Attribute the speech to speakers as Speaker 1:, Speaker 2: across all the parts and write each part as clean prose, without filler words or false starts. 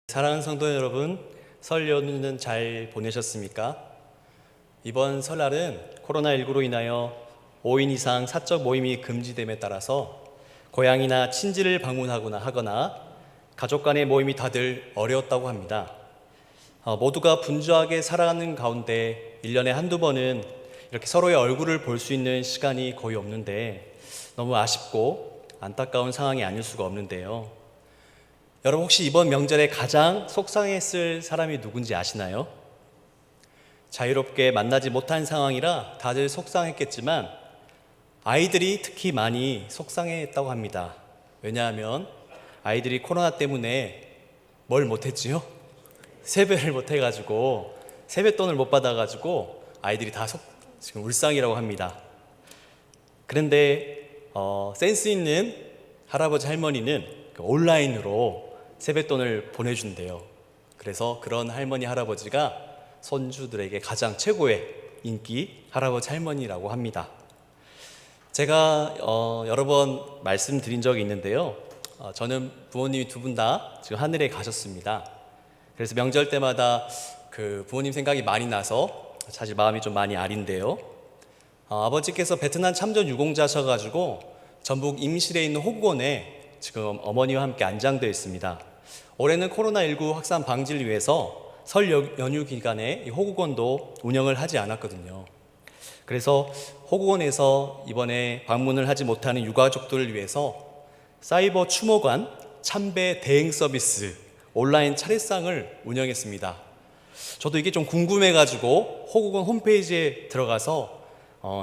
Speaker 1: 사랑하는 성도 여러분, 설 연휴는 잘 보내셨습니까? 이번 설날은 코로나19로 인하여 5인 이상 사적 모임이 금지됨에 따라서 고향이나 친지를 방문하거나 가족 간의 모임이 다들 어려웠다고 합니다. 모두가 분주하게 살아가는 가운데 1년에 한두 번은 이렇게 서로의 얼굴을 볼 수 있는 시간이 거의 없는데 너무 아쉽고 안타까운 상황이 아닐 수가 없는데요. 여러분 혹시 이번 명절에 가장 속상했을 사람이 누군지 아시나요? 자유롭게 만나지 못한 상황이라 다들 속상했겠지만 아이들이 특히 많이 속상했다고 합니다. 왜냐하면 아이들이 코로나 때문에 뭘 못했지요? 세배를 못해가지고 세뱃돈을 못 받아가지고 아이들이 다 지금 울상이라고 합니다. 그런데 센스 있는 할아버지 할머니는 온라인으로 세뱃돈을 보내준대요. 그래서 그런 할머니 할아버지가 손주들에게 가장 최고의 인기 할아버지 할머니라고 합니다. 제가 여러 번 말씀드린 적이 있는데요. 저는 부모님이 두 분 다 지금 하늘에 가셨습니다. 그래서 명절 때마다 그 부모님 생각이 많이 나서 사실 마음이 좀 많이 아린데요. 아버지께서 베트남 참전 유공자셔가지고 전북 임실에 있는 호국원에 지금 어머니와 함께 안장되어 있습니다. 올해는 코로나19 확산 방지를 위해서 설 연휴 기간에 이 호국원도 운영을 하지 않았거든요. 그래서 호국원에서 이번에 방문을 하지 못하는 유가족들을 위해서 사이버 추모관 참배 대행 서비스 온라인 차례상을 운영했습니다. 저도 이게 좀 궁금해가지고 호국원 홈페이지에 들어가서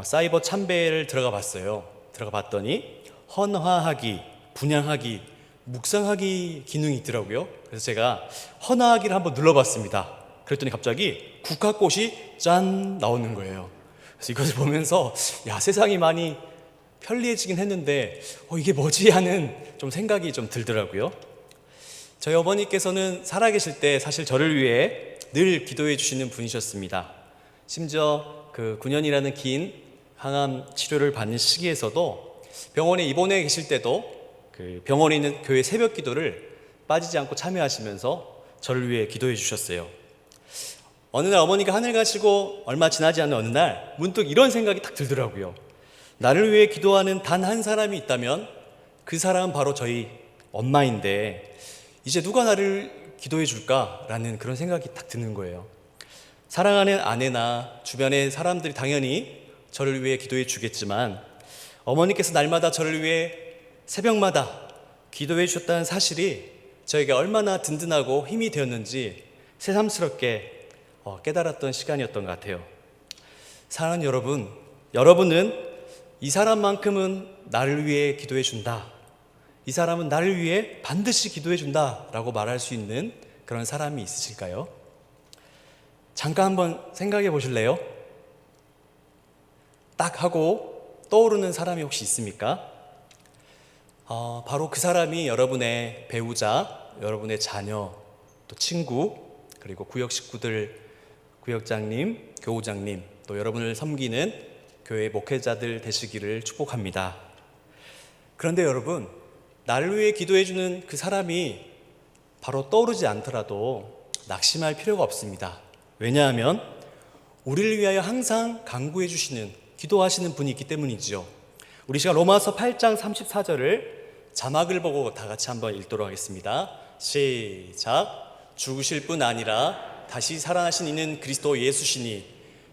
Speaker 1: 사이버 참배를 들어가 봤어요. 들어가 봤더니 헌화하기, 분향하기, 묵상하기 기능이 있더라고요. 그래서 제가 헌화하기를 한번 눌러봤습니다. 그랬더니 갑자기 국화꽃이 짠 나오는 거예요. 그래서 이것을 보면서 야, 세상이 많이 편리해지긴 했는데 이게 뭐지 하는 좀 생각이 좀 들더라고요. 저희 어머니께서는 살아계실 때 사실 저를 위해 늘 기도해 주시는 분이셨습니다. 심지어 그 9년이라는 긴 항암 치료를 받는 시기에서도 병원에 입원해 계실 때도 그 병원에 있는 교회 새벽 기도를 빠지지 않고 참여하시면서 저를 위해 기도해 주셨어요. 어느 날 어머니가 하늘 가시고 얼마 지나지 않은 어느 날 문득 이런 생각이 딱 들더라고요. 나를 위해 기도하는 단 한 사람이 있다면 그 사람은 바로 저희 엄마인데 이제 누가 나를 기도해 줄까라는 그런 생각이 딱 드는 거예요. 사랑하는 아내나 주변의 사람들이 당연히 저를 위해 기도해 주겠지만 어머니께서 날마다 저를 위해 새벽마다 기도해 주셨다는 사실이 저에게 얼마나 든든하고 힘이 되었는지 새삼스럽게 깨달았던 시간이었던 것 같아요. 사랑하는 여러분, 여러분은 이 사람만큼은 나를 위해 기도해 준다, 이 사람은 나를 위해 반드시 기도해 준다 라고 말할 수 있는 그런 사람이 있으실까요? 잠깐 한번 생각해 보실래요? 딱 하고 떠오르는 사람이 혹시 있습니까? 바로 그 사람이 여러분의 배우자, 여러분의 자녀, 또 친구, 그리고 구역 식구들, 구역장님, 교우장님, 또 여러분을 섬기는 교회 목회자들 되시기를 축복합니다. 그런데 여러분, 나를 위해 기도해주는 그 사람이 바로 떠오르지 않더라도 낙심할 필요가 없습니다. 왜냐하면 우리를 위하여 항상 간구해 주시는, 기도하시는 분이 있기 때문이지요. 우리 시간 로마서 8장 34절을 자막을 보고 다 같이 한번 읽도록 하겠습니다. 시작. 죽으실 뿐 아니라 다시 살아나신 이는 그리스도 예수시니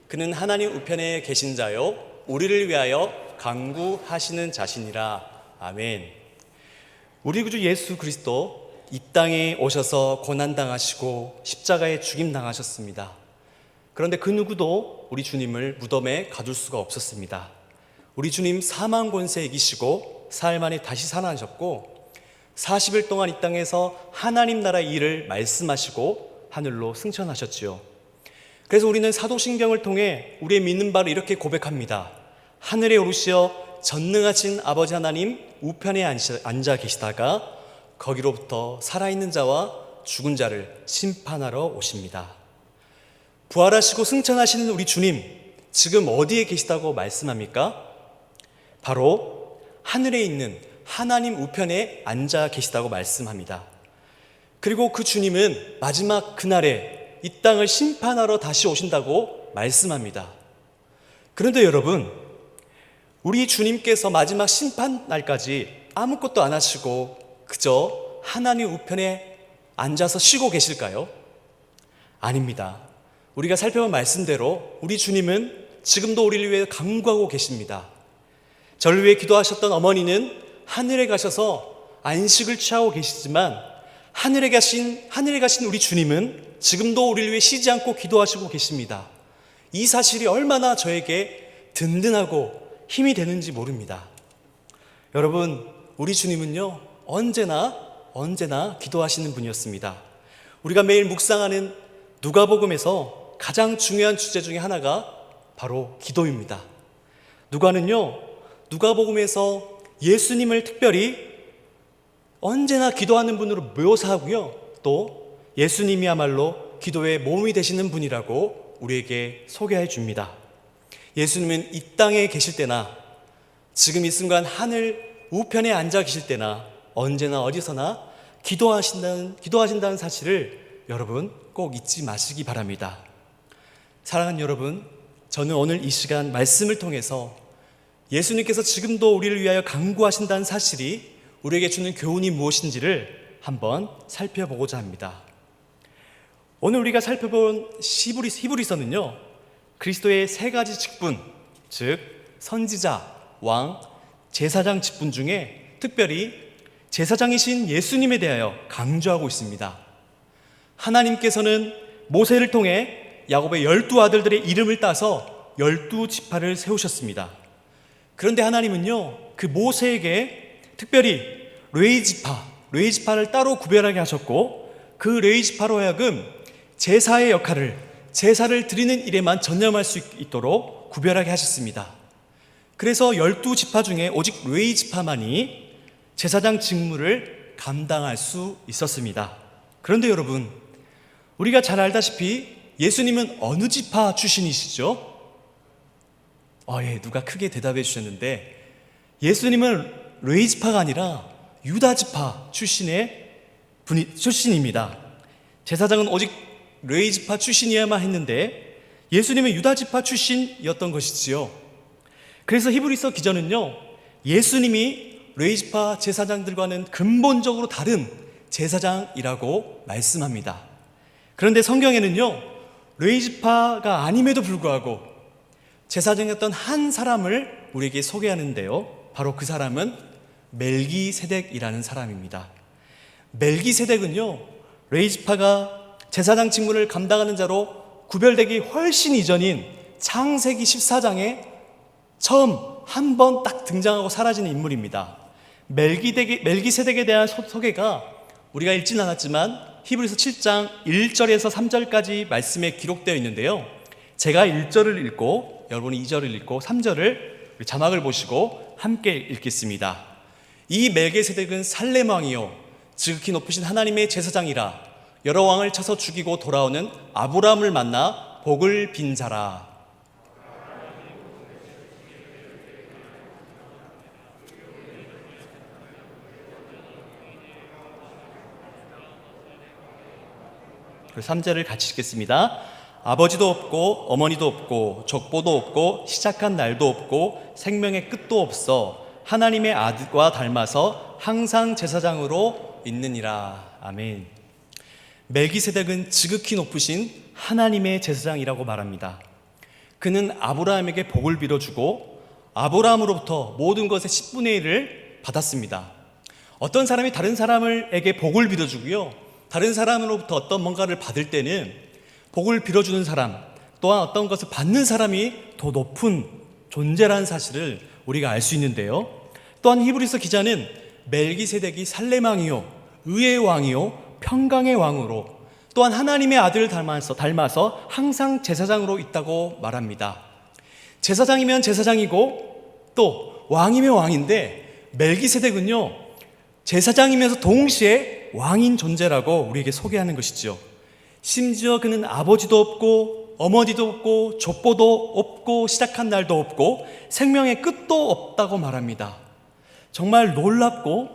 Speaker 1: 그는 하나님 우편에 계신 자요 우리를 위하여 간구하시는 자신이라. 아멘. 우리 구주 예수 그리스도 이 땅에 오셔서 고난당하시고 십자가에 죽임당하셨습니다. 그런데 그 누구도 우리 주님을 무덤에 가둘 수가 없었습니다. 우리 주님 사망 권세 이기시고 사흘 만에 다시 살아나셨고 40일 동안 이 땅에서 하나님 나라의 일을 말씀하시고 하늘로 승천하셨지요. 그래서 우리는 사도신경을 통해 우리의 믿는 바를 이렇게 고백합니다. 하늘에 오르시어 전능하신 아버지 하나님 우편에 앉아 계시다가 거기로부터 살아있는 자와 죽은 자를 심판하러 오십니다. 부활하시고 승천하시는 우리 주님, 지금 어디에 계시다고 말씀합니까? 바로 하늘에 있는 하나님 우편에 앉아 계시다고 말씀합니다. 그리고 그 주님은 마지막 그날에 이 땅을 심판하러 다시 오신다고 말씀합니다. 그런데 여러분, 우리 주님께서 마지막 심판 날까지 아무것도 안 하시고 그저 하나님 우편에 앉아서 쉬고 계실까요? 아닙니다. 우리가 살펴본 말씀대로 우리 주님은 지금도 우리를 위해 간구하고 계십니다. 저를 위해 기도하셨던 어머니는 하늘에 가셔서 안식을 취하고 계시지만 하늘에 가신 우리 주님은 지금도 우리를 위해 쉬지 않고 기도하시고 계십니다. 이 사실이 얼마나 저에게 든든하고 힘이 되는지 모릅니다. 여러분, 우리 주님은요, 언제나 기도하시는 분이었습니다. 우리가 매일 묵상하는 누가복음에서 가장 중요한 주제 중에 하나가 바로 기도입니다. 누가복음에서 예수님을 특별히 언제나 기도하는 분으로 묘사하고요, 또 예수님이야말로 기도의 몸이 되시는 분이라고 우리에게 소개해 줍니다. 예수님은 이 땅에 계실 때나 지금 이 순간 하늘 우편에 앉아 계실 때나 언제나 어디서나 기도하신다는 사실을 여러분 꼭 잊지 마시기 바랍니다. 사랑하는 여러분, 저는 오늘 이 시간 말씀을 통해서 예수님께서 지금도 우리를 위하여 간구하신다는 사실이 우리에게 주는 교훈이 무엇인지를 한번 살펴보고자 합니다. 오늘 우리가 살펴본 히브리서는요, 그리스도의 세 가지 직분, 즉 선지자, 왕, 제사장 직분 중에 특별히 제사장이신 예수님에 대하여 강조하고 있습니다. 하나님께서는 모세를 통해 야곱의 12아들들의 이름을 따서 12지파를 세우셨습니다. 그런데 하나님은요, 그 모세에게 특별히 레위지파를 따로 구별하게 하셨고, 그 레위지파로 하여금 제사의 역할을, 제사를 드리는 일에만 전념할 수 있도록 구별하게 하셨습니다. 그래서 12지파 중에 오직 레위지파만이 제사장 직무를 감당할 수 있었습니다. 그런데 여러분, 우리가 잘 알다시피 예수님은 어느 지파 출신이시죠? 누가 크게 대답해 주셨는데, 예수님은 레위지파가 아니라 유다지파 출신입니다. 제사장은 오직 레위지파 출신이어야만 했는데 예수님은 유다지파 출신이었던 것이지요. 그래서 히브리서 기자는요, 예수님이 레위지파 제사장들과는 근본적으로 다른 제사장이라고 말씀합니다. 그런데 성경에는요, 레위지파가 아님에도 불구하고 제사장이었던 한 사람을 우리에게 소개하는데요, 바로 그 사람은 멜기세덱이라는 사람입니다. 멜기세덱은요, 레위지파가 제사장 직무를 감당하는 자로 구별되기 훨씬 이전인 창세기 14장에 처음 한 번 딱 등장하고 사라지는 인물입니다. 멜기세덱에 대한 소개가 우리가 읽진 않았지만 히브리서 7장 1절에서 3절까지 말씀에 기록되어 있는데요, 제가 1절을 읽고 여러분이 2절을 읽고 3절을 자막을 보시고 함께 읽겠습니다. 이 멜기세덱은 살렘 왕이요 지극히 높으신 하나님의 제사장이라 여러 왕을 쳐서 죽이고 돌아오는 아브라함을 만나 복을 빈 자라. 그 3절을 같이 읽겠습니다. 아버지도 없고 어머니도 없고 족보도 없고 시작한 날도 없고 생명의 끝도 없어 하나님의 아들과 닮아서 항상 제사장으로 있느니라. 아멘. 멜기세덱은 지극히 높으신 하나님의 제사장이라고 말합니다. 그는 아브라함에게 복을 빌어주고 아브라함으로부터 모든 것의 10분의 1을 받았습니다. 어떤 사람이 다른 사람에게 복을 빌어주고요, 다른 사람으로부터 어떤 뭔가를 받을 때는 복을 빌어주는 사람 또한 어떤 것을 받는 사람이 더 높은 존재라는 사실을 우리가 알 수 있는데요, 또한 히브리서 기자는 멜기세덱이 살렘 왕이요 의의 왕이요 평강의 왕으로 또한 하나님의 아들을 닮아서 항상 제사장으로 있다고 말합니다. 제사장이면 제사장이고 또 왕이면 왕인데 멜기세덱은요, 제사장이면서 동시에 왕인 존재라고 우리에게 소개하는 것이죠. 심지어 그는 아버지도 없고 어머니도 없고 족보도 없고 시작한 날도 없고 생명의 끝도 없다고 말합니다. 정말 놀랍고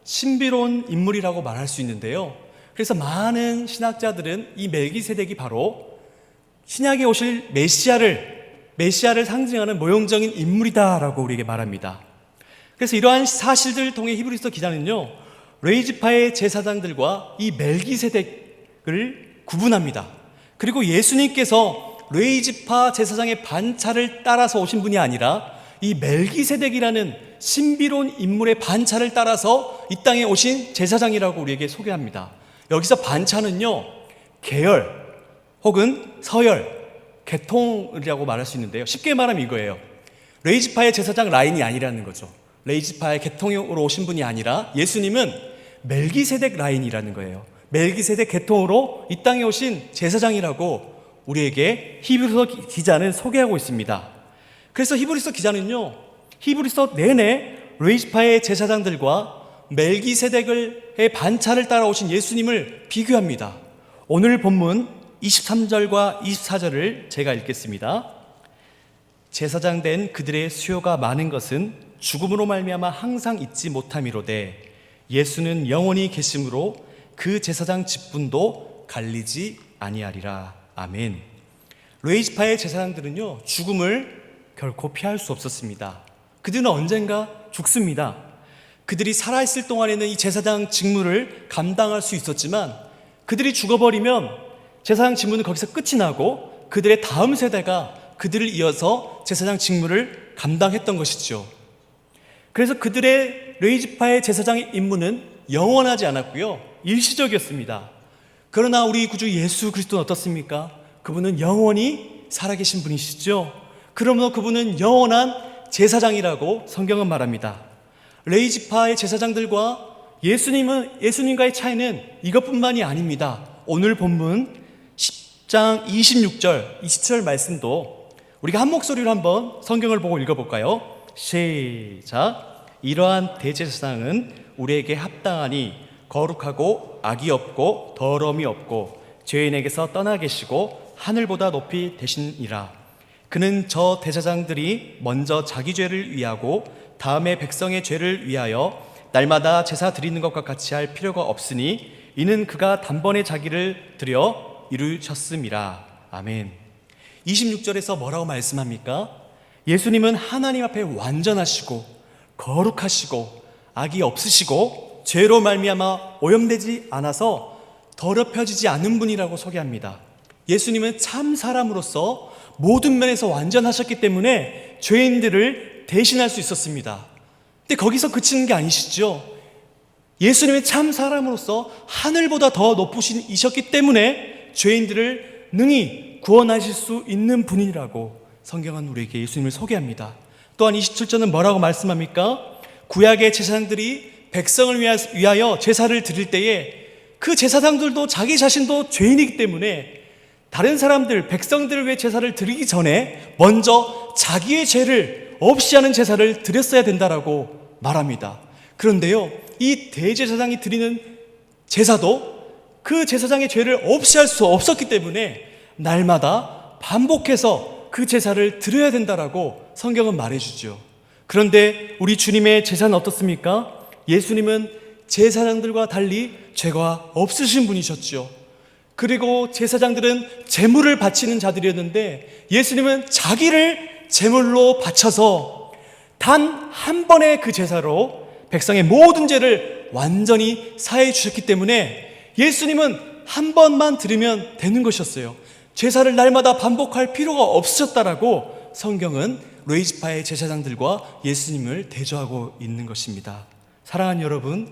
Speaker 1: 신비로운 인물이라고 말할 수 있는데요, 그래서 많은 신학자들은 이 멜기세덱이 바로 신약에 오실 메시아를 상징하는 모형적인 인물이다라고 우리에게 말합니다. 그래서 이러한 사실들을 통해 히브리서 기자는요, 레위지파의 제사장들과 이 멜기세덱을 구분합니다. 그리고 예수님께서 레위지파 제사장의 반차를 따라서 오신 분이 아니라 이 멜기세덱이라는 신비로운 인물의 반차를 따라서 이 땅에 오신 제사장이라고 우리에게 소개합니다. 여기서 반차는요, 계열 혹은 서열, 계통이라고 말할 수 있는데요, 쉽게 말하면 이거예요. 레위지파의 제사장 라인이 아니라는 거죠. 레위지파의 계통으로 오신 분이 아니라 예수님은 멜기세덱 라인이라는 거예요. 멜기세덱 계통으로 이 땅에 오신 제사장이라고 우리에게 히브리서 기자는 소개하고 있습니다. 그래서 히브리서 기자는요, 히브리서 내내 레위지파의 제사장들과 멜기세덱의 반차를 따라오신 예수님을 비교합니다. 오늘 본문 23절과 24절을 제가 읽겠습니다. 제사장 된 그들의 수요가 많은 것은 죽음으로 말미암아 항상 잊지 못함이로되 예수는 영원히 계심으로 그 제사장 직분도 갈리지 아니하리라. 아멘. 레위지파의 제사장들은요, 죽음을 결코 피할 수 없었습니다. 그들은 언젠가 죽습니다. 그들이 살아있을 동안에는 이 제사장 직무를 감당할 수 있었지만 그들이 죽어버리면 제사장 직무는 거기서 끝이 나고 그들의 다음 세대가 그들을 이어서 제사장 직무를 감당했던 것이죠. 그래서 그들의 레위지파의 제사장의 임무는 영원하지 않았고요, 일시적이었습니다. 그러나 우리 구주 예수 그리스도는 어떻습니까? 그분은 영원히 살아계신 분이시죠. 그러므로 그분은 영원한 제사장이라고 성경은 말합니다. 레위지파의 제사장들과 예수님과의 차이는 이것뿐만이 아닙니다. 오늘 본문 10장 26절, 27절 말씀도 우리가 한 목소리로 한번 성경을 보고 읽어볼까요? 시작. 이러한 대제사장은 우리에게 합당하니 거룩하고 악이 없고 더러움이 없고 죄인에게서 떠나 계시고 하늘보다 높이 되시니라. 그는 저 대제사장들이 먼저 자기 죄를 위하고 다음에 백성의 죄를 위하여 날마다 제사 드리는 것과 같이 할 필요가 없으니 이는 그가 단번에 자기를 드려 이루셨음이라. 아멘. 26절에서 뭐라고 말씀합니까? 예수님은 하나님 앞에 완전하시고 거룩하시고 악이 없으시고 죄로 말미암아 오염되지 않아서 더럽혀지지 않은 분이라고 소개합니다. 예수님은 참 사람으로서 모든 면에서 완전하셨기 때문에 죄인들을 대신할 수 있었습니다. 근데 거기서 그치는 게 아니시죠. 예수님은 참 사람으로서 하늘보다 더 높으신 이셨기 때문에 죄인들을 능히 구원하실 수 있는 분이라고 성경은 우리에게 예수님을 소개합니다. 또한 27절은 뭐라고 말씀합니까? 구약의 제사장들이 백성을 위하여 제사를 드릴 때에 그 제사장들도 자기 자신도 죄인이기 때문에 다른 사람들, 백성들을 위해 제사를 드리기 전에 먼저 자기의 죄를 없이 하는 제사를 드렸어야 된다라고 말합니다. 그런데요, 이 대제사장이 드리는 제사도 그 제사장의 죄를 없이 할 수 없었기 때문에 날마다 반복해서 그 제사를 드려야 된다라고 성경은 말해주죠. 그런데 우리 주님의 제사는 어떻습니까? 예수님은 제사장들과 달리 죄가 없으신 분이셨죠. 그리고 제사장들은 제물을 바치는 자들이었는데 예수님은 자기를 제물로 바쳐서 단 한 번의 그 제사로 백성의 모든 죄를 완전히 사해 주셨기 때문에 예수님은 한 번만 드리면 되는 것이었어요. 제사를 날마다 반복할 필요가 없으셨다라고 성경은 레위지파의 제사장들과 예수님을 대조하고 있는 것입니다. 사랑하는 여러분,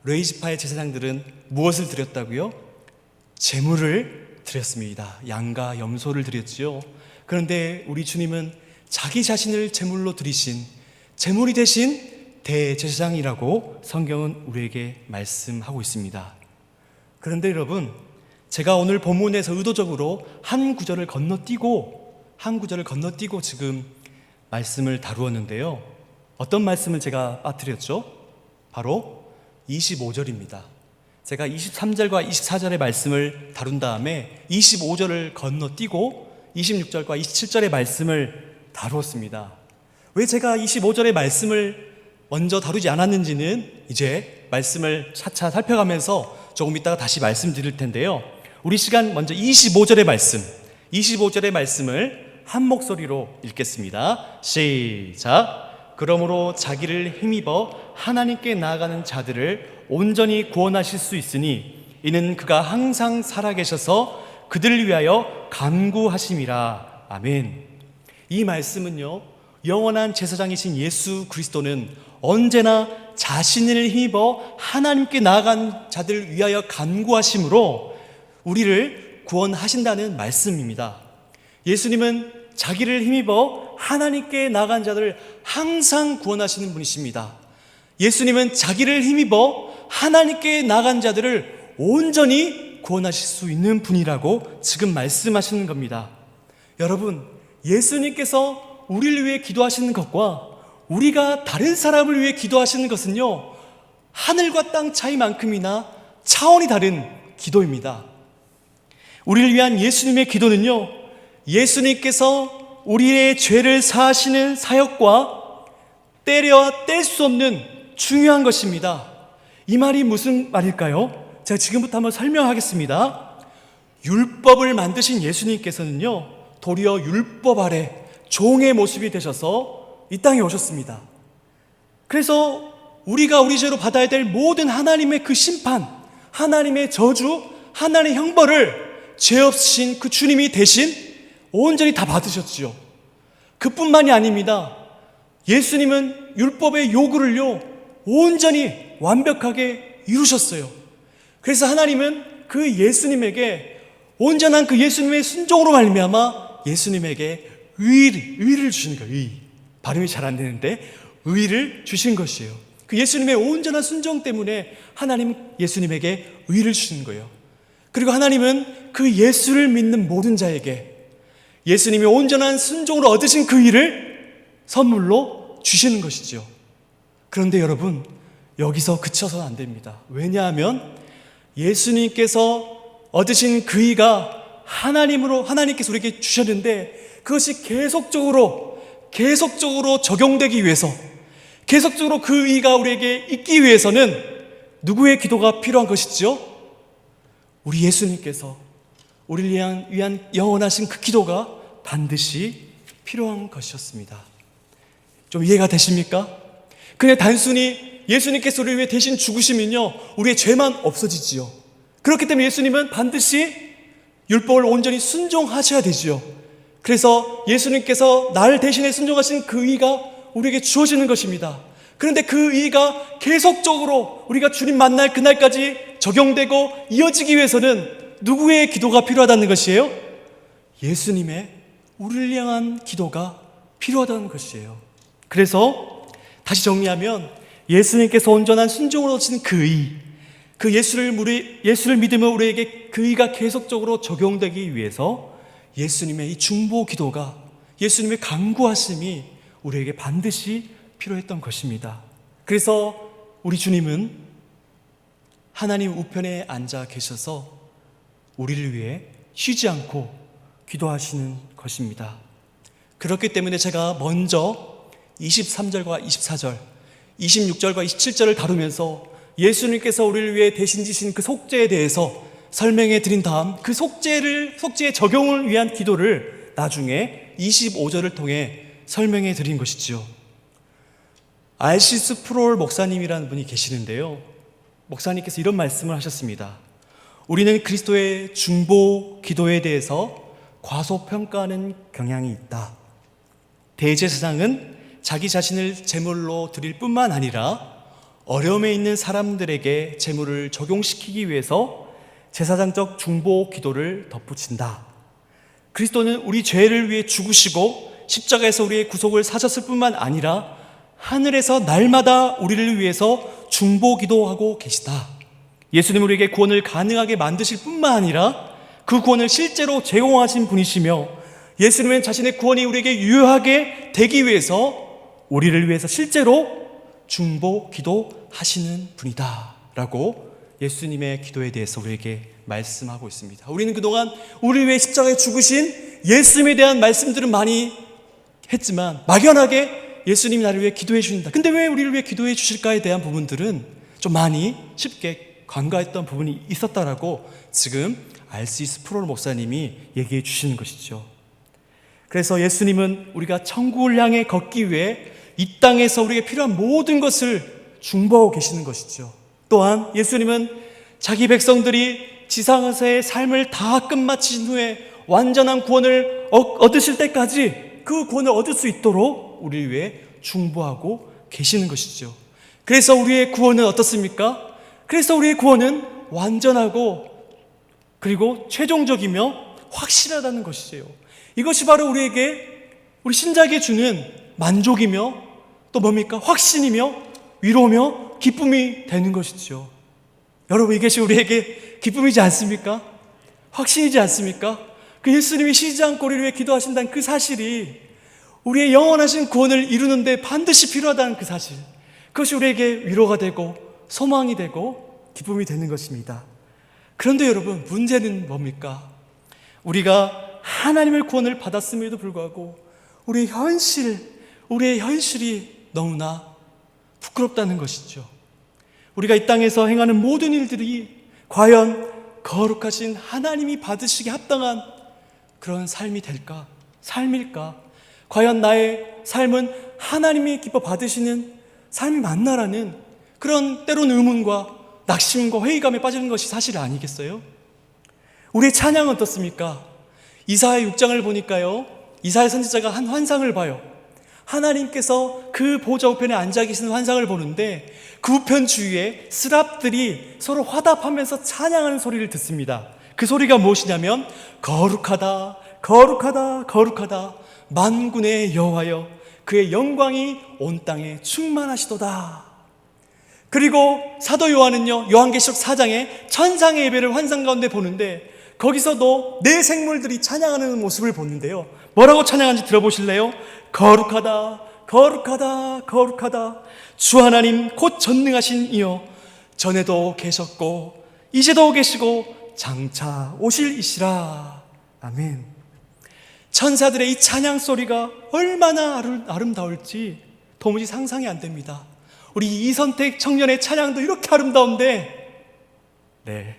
Speaker 1: 레위지파의 제사장들은 무엇을 드렸다고요? 제물을 드렸습니다. 양과 염소를 드렸지요. 그런데 우리 주님은 자기 자신을 제물로 드리신, 제물이 되신 대제사장이라고 성경은 우리에게 말씀하고 있습니다. 그런데 여러분, 제가 오늘 본문에서 의도적으로 한 구절을 건너뛰고 지금 말씀을 다루었는데요. 어떤 말씀을 제가 빠뜨렸죠? 바로 25절입니다. 제가 23절과 24절의 말씀을 다룬 다음에 25절을 건너뛰고 26절과 27절의 말씀을 다루었습니다. 왜 제가 25절의 말씀을 먼저 다루지 않았는지는 이제 말씀을 차차 살펴가면서 조금 이따가 다시 말씀드릴 텐데요. 우리 시간 먼저 25절의 말씀, 25절의 말씀을 한 목소리로 읽겠습니다. 시작. 그러므로 자기를 힘입어 하나님께 나아가는 자들을 온전히 구원하실 수 있으니 이는 그가 항상 살아계셔서 그들을 위하여 간구하심이라. 아멘. 이 말씀은요, 영원한 제사장이신 예수 그리스도는 언제나 자신을 힘입어 하나님께 나아간 자들을 위하여 간구하심으로 우리를 구원하신다는 말씀입니다. 예수님은 자기를 힘입어 하나님께 나아간 자들을 항상 구원하시는 분이십니다. 예수님은 자기를 힘입어 하나님께 나아간 자들을 온전히 구원하실 수 있는 분이라고 지금 말씀하시는 겁니다. 여러분, 예수님께서 우리를 위해 기도하시는 것과 우리가 다른 사람을 위해 기도하시는 것은요, 하늘과 땅 차이만큼이나 차원이 다른 기도입니다. 우리를 위한 예수님의 기도는요, 예수님께서 우리의 죄를 사하시는 사역과 떼려야 뗄 수 없는 중요한 것입니다. 이 말이 무슨 말일까요? 제가 지금부터 한번 설명하겠습니다. 율법을 만드신 예수님께서는요, 도리어 율법 아래 종의 모습이 되셔서 이 땅에 오셨습니다. 그래서 우리가 우리 죄로 받아야 될 모든 하나님의 그 심판, 하나님의 저주, 하나님의 형벌을 죄 없으신 그 주님이 대신 온전히 다 받으셨지요. 그뿐만이 아닙니다. 예수님은 율법의 요구를요, 온전히 완벽하게 이루셨어요. 그래서 하나님은 그 예수님에게 온전한 그 예수님의 순종으로 말미암아 예수님에게 의를 주시는 거예요. 의. 발음이 잘 안 되는데 의를 주신 것이에요. 그 예수님의 온전한 순종 때문에 하나님 예수님에게 의를 주시는 거예요. 그리고 하나님은 그 예수를 믿는 모든 자에게 예수님이 온전한 순종으로 얻으신 그 의를 선물로 주시는 것이죠. 그런데 여러분, 여기서 그쳐서는 안 됩니다. 왜냐하면 예수님께서 얻으신 그 의가 하나님께서 우리에게 주셨는데 그것이 계속적으로 적용되기 위해서, 계속적으로 그 의가 우리에게 있기 위해서는 누구의 기도가 필요한 것이죠? 우리 예수님께서 우리를 위한 영원하신 그 기도가 반드시 필요한 것이었습니다. 좀 이해가 되십니까? 그냥 단순히 예수님께서 우리를 위해 대신 죽으시면요, 우리의 죄만 없어지지요. 그렇기 때문에 예수님은 반드시 율법을 온전히 순종하셔야 되지요. 그래서 예수님께서 나를 대신해 순종하신 그 의가 우리에게 주어지는 것입니다. 그런데 그 의가 계속적으로 우리가 주님 만날 그날까지 적용되고 이어지기 위해서는 누구의 기도가 필요하다는 것이에요? 예수님의 우리를 향한 기도가 필요하다는 것이에요. 그래서 다시 정리하면 예수님께서 온전한 순종으로 얻으신 그 의, 그 예수를 믿으면 우리에게 그 의가 계속적으로 적용되기 위해서 예수님의 이 중보 기도가, 예수님의 간구하심이 우리에게 반드시 필요했던 것입니다. 그래서 우리 주님은 하나님 우편에 앉아 계셔서 우리를 위해 쉬지 않고 기도하시는 것입니다. 그렇기 때문에 제가 먼저 23절과 24절, 26절과 27절을 다루면서 예수님께서 우리를 위해 대신 지신 그 속죄에 대해서 설명해 드린 다음 그 속죄의 적용을 위한 기도를 나중에 25절을 통해 설명해 드린 것이지요. 알시스 프롤 목사님이라는 분이 계시는데요, 목사님께서 이런 말씀을 하셨습니다. 우리는 그리스도의 중보 기도에 대해서 과소평가하는 경향이 있다. 대제사장은 자기 자신을 제물로 드릴 뿐만 아니라 어려움에 있는 사람들에게 제물을 적용시키기 위해서 제사장적 중보 기도를 덧붙인다. 그리스도는 우리 죄를 위해 죽으시고 십자가에서 우리의 구속을 사셨을 뿐만 아니라 하늘에서 날마다 우리를 위해서 중보 기도하고 계시다. 예수님 우리에게 구원을 가능하게 만드실 뿐만 아니라 그 구원을 실제로 제공하신 분이시며 예수님은 자신의 구원이 우리에게 유효하게 되기 위해서 우리를 위해서 실제로 중보 기도하시는 분이다 라고 예수님의 기도에 대해서 우리에게 말씀하고 있습니다. 우리는 그동안 우리를 위해 십자가에 죽으신 예수님에 대한 말씀들은 많이 했지만 막연하게 예수님이 나를 위해 기도해 주신다. 근데 왜 우리를 위해 기도해 주실까에 대한 부분들은 좀 많이 쉽게
Speaker 2: 간과했던 부분이 있었다라고 지금 알시스 프롤 목사님이 얘기해 주시는 것이죠. 그래서 예수님은 우리가 천국을 향해 걷기 위해 이 땅에서 우리에게 필요한 모든 것을 중보하고 계시는 것이죠. 또한 예수님은 자기 백성들이 지상에서의 삶을 다 끝마친 후에 완전한 구원을 얻으실 때까지 그 구원을 얻을 수 있도록 우리를 위해 중보하고 계시는 것이죠. 그래서 우리의 구원은 어떻습니까? 그래서 우리의 구원은 완전하고 그리고 최종적이며 확실하다는 것이죠. 이것이 바로 우리 신자에게 주는 만족이며 또 뭡니까? 확신이며 위로며 기쁨이 되는 것이죠. 여러분, 이것이 우리에게 기쁨이지 않습니까? 확신이지 않습니까? 그 예수님이 쉬지 않고 우리를 위해 기도하신다는 그 사실이 우리의 영원하신 구원을 이루는데 반드시 필요하다는 그 사실, 그것이 우리에게 위로가 되고 소망이 되고 기쁨이 되는 것입니다. 그런데 여러분, 문제는 뭡니까? 우리가 하나님의 구원을 받았음에도 불구하고 우리의 현실이 너무나 부끄럽다는 것이죠. 우리가 이 땅에서 행하는 모든 일들이 과연 거룩하신 하나님이 받으시기에 합당한 그런 삶이 될까? 삶일까? 과연 나의 삶은 하나님이 기뻐 받으시는 삶이 맞나라는 그런 때로는 의문과 낙심과 회의감에 빠지는 것이 사실 아니겠어요? 우리의 찬양은 어떻습니까? 이사야 6장을 보니까요, 이사야 선지자가 한 환상을 봐요. 하나님께서 그 보좌 우편에 앉아 계시는 환상을 보는데 그 우편 주위에 스랍들이 서로 화답하면서 찬양하는 소리를 듣습니다. 그 소리가 무엇이냐면 거룩하다 거룩하다 거룩하다 만군의 여호와여, 그의 영광이 온 땅에 충만하시도다. 그리고 사도 요한은요, 요한계시록 4장에 천상의 예배를 환상 가운데 보는데 거기서도 네 생물들이 찬양하는 모습을 보는데요, 뭐라고 찬양하는지 들어보실래요? 거룩하다 거룩하다 거룩하다 주 하나님 곧 전능하신 이여, 전에도 계셨고 이제도 계시고 장차 오실 이시라. 아멘. 천사들의 이 찬양 소리가 얼마나 아름다울지 도무지 상상이 안 됩니다. 우리 이선택 청년의 찬양도 이렇게 아름다운데, 네.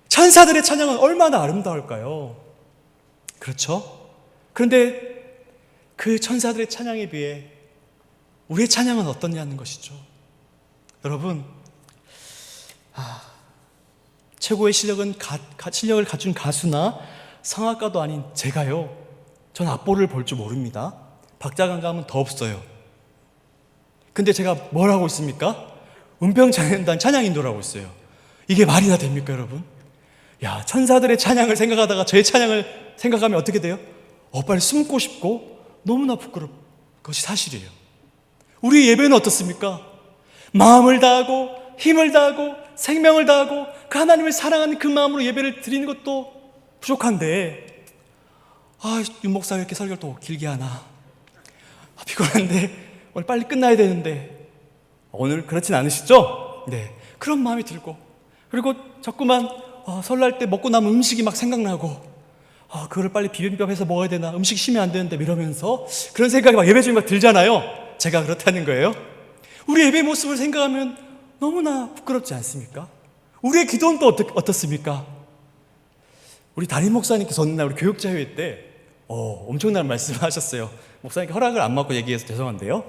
Speaker 2: 천사들의 찬양은 얼마나 아름다울까요? 그렇죠? 그런데 그 천사들의 찬양에 비해 우리의 찬양은 어떠냐는 것이죠. 여러분, 최고의 실력을 갖춘 가수나 성악가도 아닌 제가요, 전 악보를 볼 줄 모릅니다. 박자감은 더 없어요. 근데 제가 뭘 하고 있습니까? 은평찬양단 찬양인도를 하고 있어요. 이게 말이나 됩니까, 여러분? 야, 천사들의 찬양을 생각하다가 저의 찬양을 생각하면 어떻게 돼요? 빨리 숨고 싶고 너무나 부끄럽고, 그것이 사실이에요. 우리 예배는 어떻습니까? 마음을 다하고 힘을 다하고 생명을 다하고 그 하나님을 사랑하는 그 마음으로 예배를 드리는 것도 부족한데, 윤 목사가 이렇게 설교를 또 길게 하나, 피곤한데 오늘 빨리 끝나야 되는데, 오늘 그렇진 않으시죠? 네, 그런 마음이 들고, 그리고 자꾸만 설날 때 먹고 남은 음식이 막 생각나고, 그거를 빨리 비빔밥해서 먹어야 되나, 음식 쉬면 안 되는데 이러면서 그런 생각이 막 예배 중에 막 들잖아요. 제가 그렇다는 거예요. 우리 예배 모습을 생각하면 너무나 부끄럽지 않습니까? 우리의 기도는 또 어떻습니까? 우리 담임 목사님께서 어느 날 우리 교육자회의 때 엄청난 말씀을 하셨어요. 목사님께 허락을 안 받고 얘기해서 죄송한데요,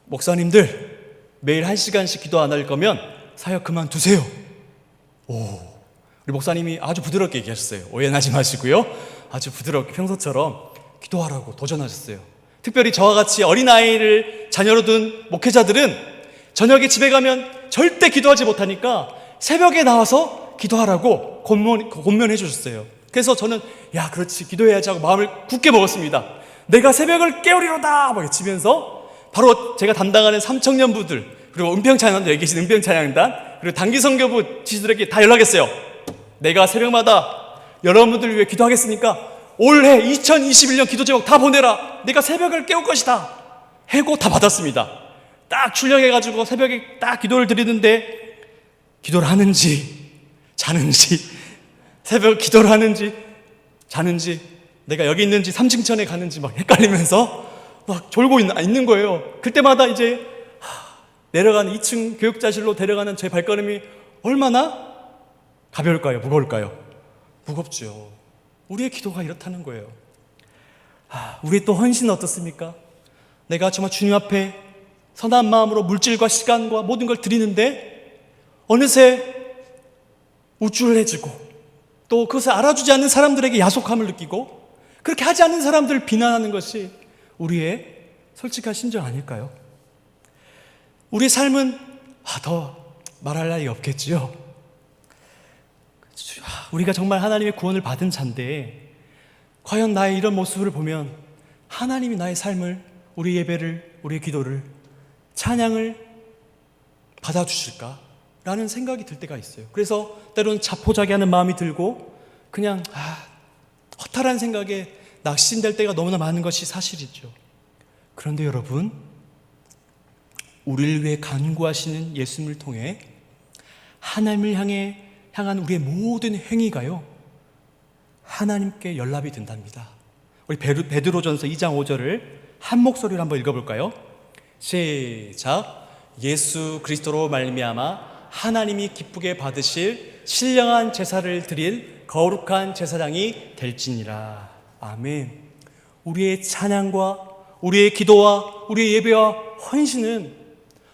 Speaker 2: 목사님들 매일 1시간씩 기도 안 할 거면 사역 그만두세요. 우리 목사님이 아주 부드럽게 얘기하셨어요. 오해하지 마시고요, 아주 부드럽게 평소처럼 기도하라고 도전하셨어요. 특별히 저와 같이 어린아이를 자녀로 둔 목회자들은 저녁에 집에 가면 절대 기도하지 못하니까 새벽에 나와서 기도하라고 권면해 주셨어요. 그래서 저는 그렇지, 기도해야지 하고 마음을 굳게 먹었습니다. 내가 새벽을 깨우리로다 막 외치면서 바로 제가 담당하는 삼청년부들, 그리고 은평찬양단, 여기 계신 은평찬양단, 그리고 단기선교부 지도들에게 다 연락했어요. 내가 새벽마다 여러분들을 위해 기도하겠으니까 올해 2021년 기도 제목 다 보내라. 내가 새벽을 깨울 것이다. 해고 다 받았습니다. 딱 출력해가지고 새벽에 딱 기도를 드리는데, 기도를 하는지 자는지, 새벽 기도를 하는지 자는지, 내가 여기 있는지 삼층천에 가는지 막 헷갈리면서 막 졸고 있는 거예요. 그때마다 이제 내려가는 2층 교육자실로 데려가는 제 발걸음이 얼마나 가벼울까요? 무거울까요? 무겁죠. 우리의 기도가 이렇다는 거예요. 우리의 또 헌신은 어떻습니까? 내가 정말 주님 앞에 선한 마음으로 물질과 시간과 모든 걸 드리는데 어느새 우쭐해지고 또 그것을 알아주지 않는 사람들에게 야속함을 느끼고 그렇게 하지 않는 사람들을 비난하는 것이 우리의 솔직한 심정 아닐까요? 우리의 삶은 더 말할 나위 없겠지요. 우리가 정말 하나님의 구원을 받은 자인데 과연 나의 이런 모습을 보면 하나님이 나의 삶을, 우리 예배를, 우리의 기도를, 찬양을 받아주실까? 라는 생각이 들 때가 있어요. 그래서 때로는 자포자기하는 마음이 들고 그냥 허탈한 생각에 낙심될 때가 너무나 많은 것이 사실이죠. 그런데 여러분, 우리를 위해 간구하시는 예수님을 통해 하나님을 향한 우리의 모든 행위가요 하나님께 연락이 된답니다. 우리 베드로전서 2장 5절을 한 목소리로 한번 읽어볼까요? 시작. 예수 그리스도로 말미암아 하나님이 기쁘게 받으실 신령한 제사를 드릴 거룩한 제사장이 될지니라. 아멘. 우리의 찬양과 우리의 기도와 우리의 예배와 헌신은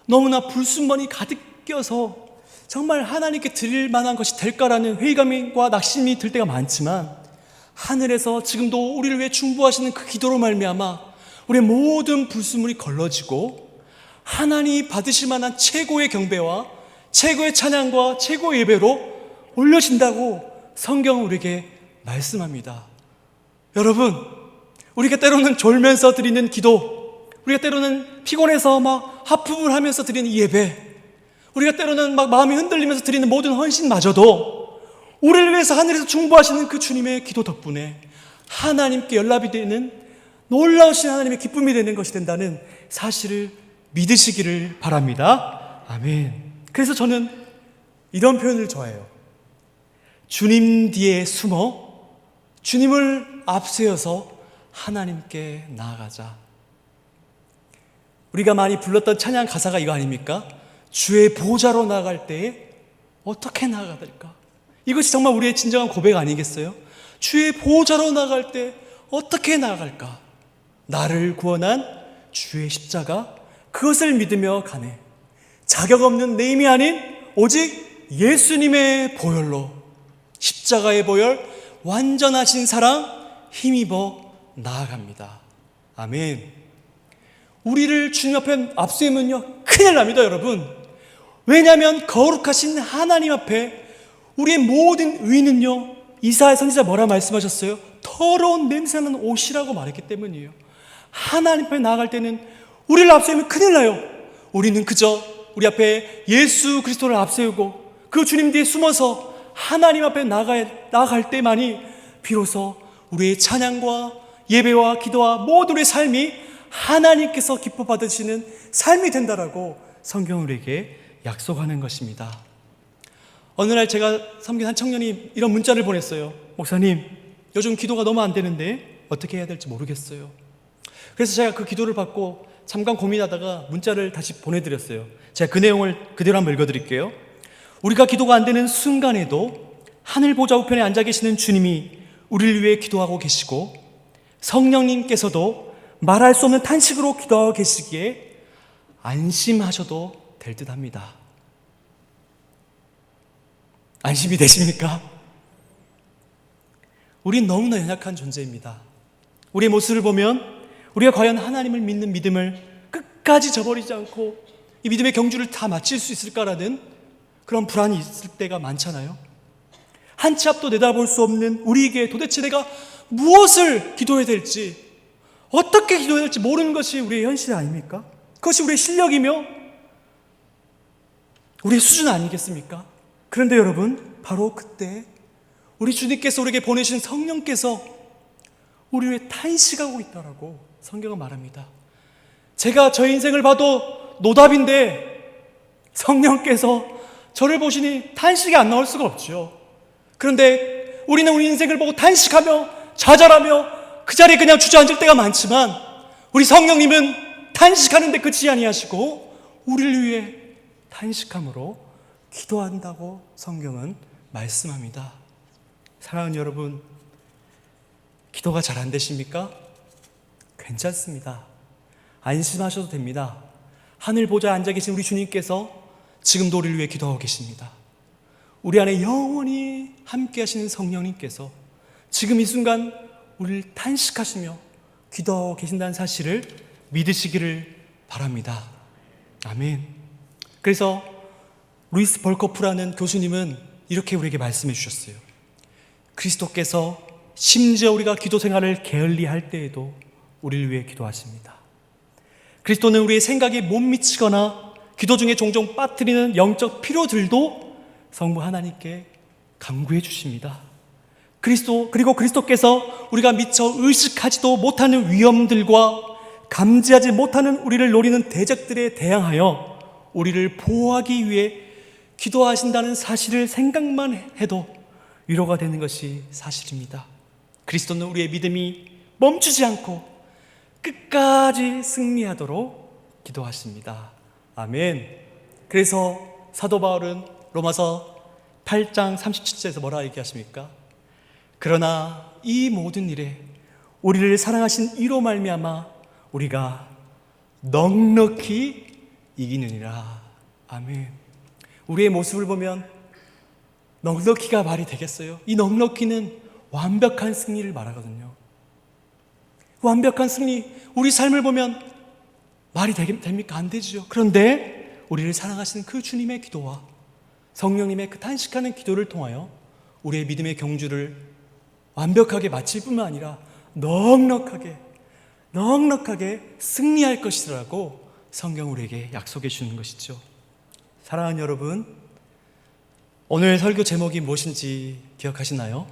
Speaker 2: 너무나 불순번이 가득 껴서 정말 하나님께 드릴 만한 것이 될까라는 회의감과 낙심이 들 때가 많지만 하늘에서 지금도 우리를 위해 중보하시는 그 기도로 말미암아 우리의 모든 불순물이 걸러지고 하나님이 받으실 만한 최고의 경배와 최고의 찬양과 최고의 예배로 올려진다고 성경은 우리에게 말씀합니다. 여러분, 우리가 때로는 졸면서 드리는 기도, 우리가 때로는 피곤해서 막 하품을 하면서 드리는 예배, 우리가 때로는 막 마음이 흔들리면서 드리는 모든 헌신마저도 우리를 위해서 하늘에서 중보하시는 그 주님의 기도 덕분에 하나님께 연락이 되는 놀라우신 하나님의 기쁨이 되는 것이 된다는 사실을 믿으시기를 바랍니다. 아멘. 그래서 저는 이런 표현을 좋아해요. 주님 뒤에 숨어 주님을 앞세워서 하나님께 나아가자. 우리가 많이 불렀던 찬양 가사가 이거 아닙니까? 주의 보좌로 나아갈 때에 어떻게 나아가야 될까? 이것이 정말 우리의 진정한 고백 아니겠어요? 주의 보좌로 나아갈 때 어떻게 나아갈까? 나를 구원한 주의 십자가, 그것을 믿으며 가네. 자격 없는 내 힘이 아닌 오직 예수님의 보혈로, 십자가의 보혈, 완전하신 사랑 힘입어 나아갑니다. 아멘. 우리를 주님 앞에 앞세우면요 큰일 납니다, 여러분. 왜냐하면 거룩하신 하나님 앞에 우리의 모든 의는요, 이사야 선지자 뭐라 말씀하셨어요? 더러운 냄새나는 옷이라고 말했기 때문이에요. 하나님 앞에 나아갈 때는 우리를 앞세우면 큰일 나요. 우리는 그저 우리 앞에 예수 그리스도를 앞세우고 그 주님 뒤에 숨어서 하나님 앞에 나아갈 때만이 비로소 우리의 찬양과 예배와 기도와 모든 우리의 삶이 하나님께서 기뻐 받으시는 삶이 된다라고 성경은 우리에게 약속하는 것입니다. 어느 날 제가 섬긴 한 청년이 이런 문자를 보냈어요. 목사님, 요즘 기도가 너무 안 되는데 어떻게 해야 될지 모르겠어요. 그래서 제가 그 기도를 받고 잠깐 고민하다가 문자를 다시 보내드렸어요. 제가 그 내용을 그대로 한번 읽어드릴게요. 우리가 기도가 안 되는 순간에도 하늘 보좌 우편에 앉아 계시는 주님이 우리를 위해 기도하고 계시고 성령님께서도 말할 수 없는 탄식으로 기도하고 계시기에 안심하셔도 될 듯합니다. 안심이 되십니까? 우린 너무나 연약한 존재입니다. 우리의 모습을 보면 우리가 과연 하나님을 믿는 믿음을 끝까지 저버리지 않고 이 믿음의 경주를 다 마칠 수 있을까라는 그런 불안이 있을 때가 많잖아요. 한 치 앞도 내다볼 수 없는 우리에게 도대체 내가 무엇을 기도해야 될지, 어떻게 기도해야 될지 모르는 것이 우리의 현실 아닙니까? 그것이 우리의 실력이며 우리의 수준 아니겠습니까? 그런데 여러분, 바로 그때 우리 주님께서 우리에게 보내신 성령께서 우리를 위해 탄식하고 있다라고 성경은 말합니다. 제가 저 인생을 봐도 노답인데 성령께서 저를 보시니 탄식이 안 나올 수가 없죠. 그런데 우리는 우리 인생을 보고 탄식하며 좌절하며 그 자리에 그냥 주저앉을 때가 많지만 우리 성령님은 탄식하는데 그치 아니하시고 우리를 위해 탄식함으로 기도한다고 성경은 말씀합니다. 사랑하는 여러분, 기도가 잘 안 되십니까? 괜찮습니다. 안심하셔도 됩니다. 하늘 보좌에 앉아 계신 우리 주님께서 지금도 우리를 위해 기도하고 계십니다. 우리 안에 영원히 함께 하시는 성령님께서 지금 이 순간 우리를 탄식하시며 기도하고 계신다는 사실을 믿으시기를 바랍니다. 아멘. 그래서 루이스 벌코프라는 교수님은 이렇게 우리에게 말씀해 주셨어요. 그리스도께서 심지어 우리가 기도 생활을 게을리할 때에도 우리를 위해 기도하십니다. 그리스도는 우리의 생각에 못 미치거나 기도 중에 종종 빠뜨리는 영적 피로들도 성부 하나님께 간구해 주십니다. 그리고 그리스도께서 우리가 미처 의식하지도 못하는 위험들과 감지하지 못하는 우리를 노리는 대적들에 대항하여 우리를 보호하기 위해 기도하신다는 사실을 생각만 해도 위로가 되는 것이 사실입니다. 그리스도는 우리의 믿음이 멈추지 않고 끝까지 승리하도록 기도하십니다. 아멘. 그래서 사도 바울은 로마서 8장 37절에서 뭐라 얘기하십니까? 그러나 이 모든 일에 우리를 사랑하신 이로 말미암아 우리가 넉넉히 이기느니라. 아멘. 우리의 모습을 보면 넉넉히가 말이 되겠어요? 이 넉넉히는 완벽한 승리를 말하거든요. 완벽한 승리, 우리 삶을 보면 말이 됩니까? 안 되죠. 그런데 우리를 사랑하시는 그 주님의 기도와 성령님의 그 탄식하는 기도를 통하여 우리의 믿음의 경주를 완벽하게 마칠 뿐만 아니라 넉넉하게 승리할 것이라고 성경 우리에게 약속해 주는 것이죠. 사랑하는 여러분, 오늘 설교 제목이 무엇인지 기억하시나요?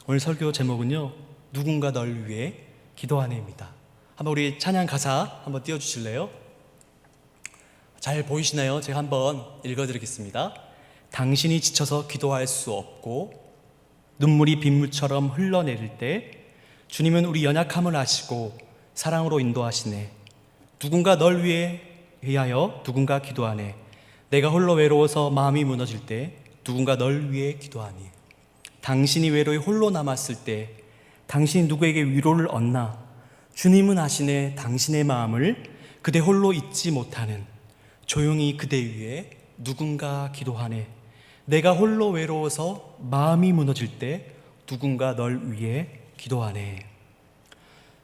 Speaker 2: 오늘 설교 제목은요, 누군가 널 위해 기도하네입니다. 한번 우리 찬양 가사 한번 띄워주실래요? 잘 보이시나요? 제가 한번 읽어드리겠습니다. 당신이 지쳐서 기도할 수 없고 눈물이 빗물처럼 흘러내릴 때 주님은 우리 연약함을 아시고 사랑으로 인도하시네. 누군가 널 위하여 누군가 기도하네. 내가 홀로 외로워서 마음이 무너질 때 누군가 널 위해 기도하니. 당신이 외로이 홀로 남았을 때 당신이 누구에게 위로를 얻나. 주님은 아시네. 당신의 마음을 그대 홀로 잊지 못하는. 조용히 그대 위에 누군가 기도하네. 내가 홀로 외로워서 마음이 무너질 때 누군가 널 위해 기도하네.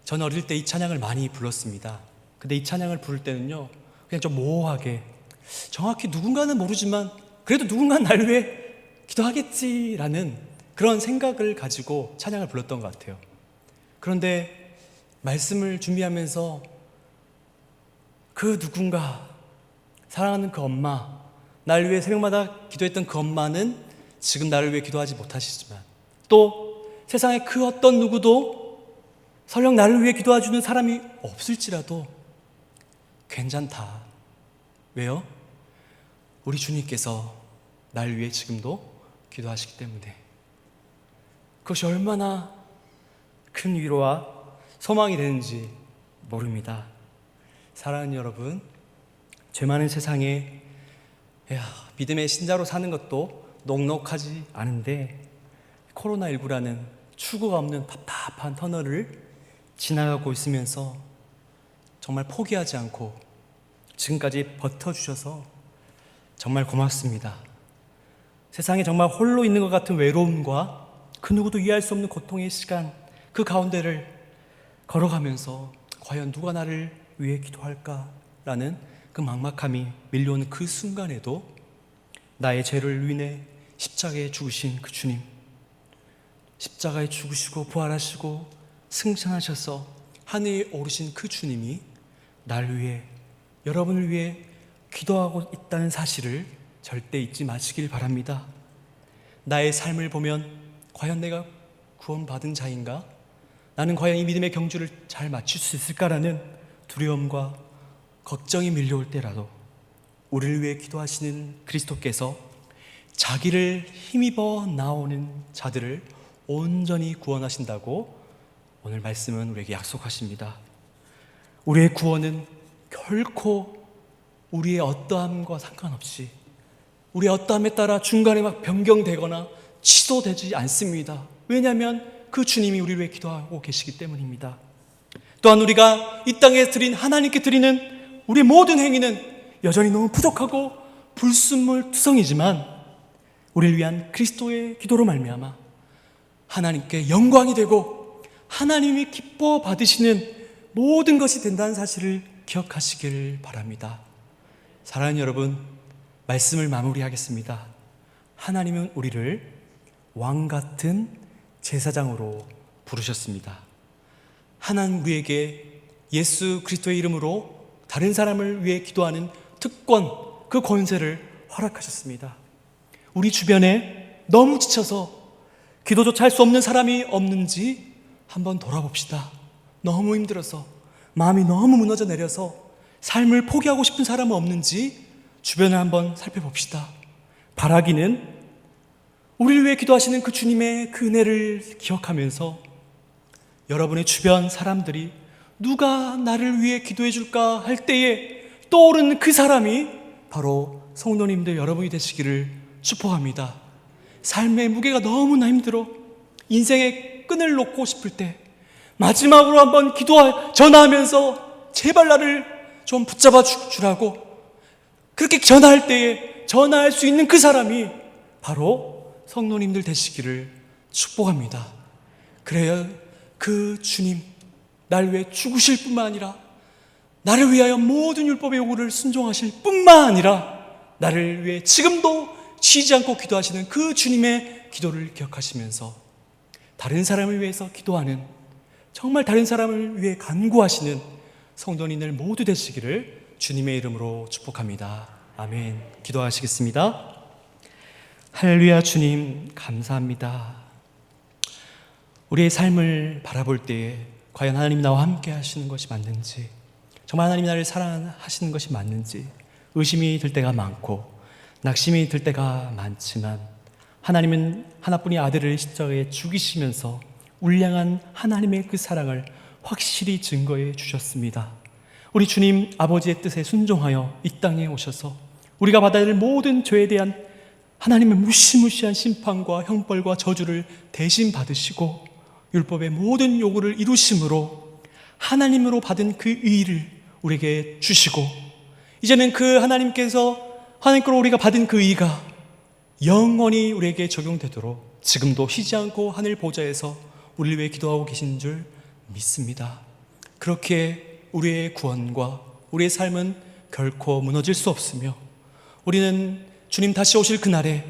Speaker 2: 저는 어릴 때 이 찬양을 많이 불렀습니다. 근데 이 찬양을 부를 때는요, 그냥 좀 모호하게, 정확히 누군가는 모르지만 그래도 누군가는 날 위해 기도하겠지라는 그런 생각을 가지고 찬양을 불렀던 것 같아요. 그런데 말씀을 준비하면서 그 누군가, 사랑하는 그 엄마, 날 위해 새벽마다 기도했던 그 엄마는 지금 나를 위해 기도하지 못하시지만, 또 세상에 그 어떤 누구도 설령 나를 위해 기도해주는 사람이 없을지라도 괜찮다. 왜요? 우리 주님께서 날 위해 지금도 기도하시기 때문에. 그것이 얼마나 큰 위로와 소망이 되는지 모릅니다. 사랑하는 여러분, 죄 많은 세상에 믿음의 신자로 사는 것도 녹록하지 않은데 코로나19라는 출구가 없는 답답한 터널을 지나가고 있으면서 정말 포기하지 않고 지금까지 버텨주셔서 정말 고맙습니다. 세상에 정말 홀로 있는 것 같은 외로움과 그 누구도 이해할 수 없는 고통의 시간, 그 가운데를 걸어가면서 과연 누가 나를 위해 기도할까라는 그 막막함이 밀려오는 그 순간에도 나의 죄를 위해 십자가에 죽으신 그 주님, 십자가에 죽으시고 부활하시고 승천하셔서 하늘에 오르신 그 주님이 날 위해, 여러분을 위해 기도하고 있다는 사실을 절대 잊지 마시길 바랍니다. 나의 삶을 보면 과연 내가 구원받은 자인가? 나는 과연 이 믿음의 경주를 잘 마칠 수 있을까라는 두려움과 걱정이 밀려올 때라도 우리를 위해 기도하시는 그리스도께서 자기를 힘입어 나오는 자들을 온전히 구원하신다고 오늘 말씀은 우리에게 약속하십니다. 우리의 구원은 결코 우리의 어떠함과 상관없이 우리의 어떠함에 따라 중간에 막 변경되거나 취소되지 않습니다. 왜냐하면 그 주님이 우리를 위해 기도하고 계시기 때문입니다. 또한 우리가 이 땅에 드린 하나님께 드리는 우리의 모든 행위는 여전히 너무 부족하고 불순물투성이지만 우리를 위한 그리스도의 기도로 말미암아 하나님께 영광이 되고 하나님이 기뻐 받으시는 모든 것이 된다는 사실을 기억하시길 바랍니다. 사랑하는 여러분, 말씀을 마무리하겠습니다. 하나님은 우리를 왕 같은 제사장으로 부르셨습니다. 하나님 우리에게 예수 그리스도의 이름으로 다른 사람을 위해 기도하는 특권, 그 권세를 허락하셨습니다. 우리 주변에 너무 지쳐서 기도조차 할 수 없는 사람이 없는지 한번 돌아봅시다. 너무 힘들어서 마음이 너무 무너져 내려서 삶을 포기하고 싶은 사람은 없는지 주변을 한번 살펴봅시다. 바라기는 우리를 위해 기도하시는 그 주님의 그 은혜를 기억하면서 여러분의 주변 사람들이 누가 나를 위해 기도해 줄까 할 때에 떠오르는 그 사람이 바로 성도님들 여러분이 되시기를 축복합니다. 삶의 무게가 너무나 힘들어 인생의 끈을 놓고 싶을 때 마지막으로 한번 전화하면서 제발 나를 좀 붙잡아 주라고 그렇게 전화할 때에 전화할 수 있는 그 사람이 바로 성도님들 되시기를 축복합니다. 그래야 그 주님 날 위해 죽으실 뿐만 아니라 나를 위하여 모든 율법의 요구를 순종하실 뿐만 아니라 나를 위해 지금도 쉬지 않고 기도하시는 그 주님의 기도를 기억하시면서 다른 사람을 위해서 기도하는, 정말 다른 사람을 위해 간구하시는 성도님들 모두 되시기를 주님의 이름으로 축복합니다. 아멘. 기도하시겠습니다. 할렐루야. 주님 감사합니다. 우리의 삶을 바라볼 때에 과연 하나님이 나와 함께 하시는 것이 맞는지, 정말 하나님이 나를 사랑하시는 것이 맞는지 의심이 들 때가 많고 낙심이 들 때가 많지만 하나님은 하나뿐인 아들을 십자가에 죽이시면서 울량한 하나님의 그 사랑을 확실히 증거해 주셨습니다. 우리 주님 아버지의 뜻에 순종하여 이 땅에 오셔서 우리가 받아야 할 모든 죄에 대한 하나님의 무시무시한 심판과 형벌과 저주를 대신 받으시고 율법의 모든 요구를 이루심으로 하나님으로 받은 그 의의를 우리에게 주시고 이제는 그 하나님께로 우리가 받은 그 의의가 영원히 우리에게 적용되도록 지금도 쉬지 않고 하늘 보좌에서 우리를 위해 기도하고 계신 줄 믿습니다. 그렇게 우리의 구원과 우리의 삶은 결코 무너질 수 없으며 우리는 주님 다시 오실 그날에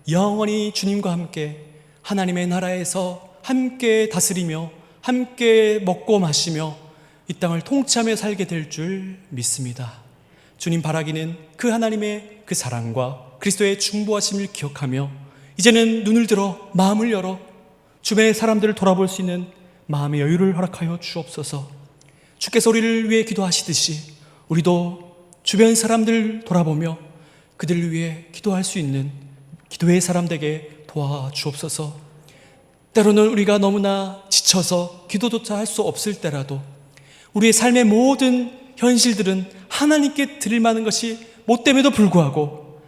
Speaker 2: 영원히 주님과 함께 하나님의 나라에서 함께 다스리며 함께 먹고 마시며 이 땅을 통치하며 살게 될 줄 믿습니다. 주님 바라기는 그 하나님의 그 사랑과 그리스도의 중보하심을 기억하며 이제는 눈을 들어 마음을 열어 주변의 사람들을 돌아볼 수 있는 마음의 여유를 허락하여 주옵소서. 주께서 우리를 위해 기도하시듯이 우리도 주변 사람들 돌아보며 그들을 위해 기도할 수 있는 기도의 사람 되게 도와주옵소서. 때로는 우리가 너무나 지쳐서 기도조차 할 수 없을 때라도 우리의 삶의 모든 현실들은 하나님께 드릴 만한 것이 못됨에도 불구하고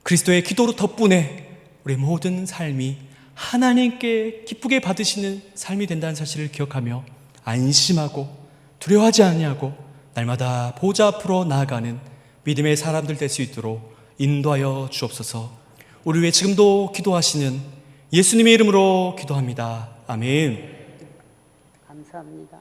Speaker 2: 그리스도의 기도로 덕분에 우리의 모든 삶이 하나님께 기쁘게 받으시는 삶이 된다는 사실을 기억하며 안심하고 두려워하지 아니하고 날마다 보좌 앞으로 나아가는 믿음의 사람들 될 수 있도록 인도하여 주옵소서. 우리 위해 지금도 기도하시는 예수님의 이름으로 기도합니다. 아멘.
Speaker 3: 감사합니다.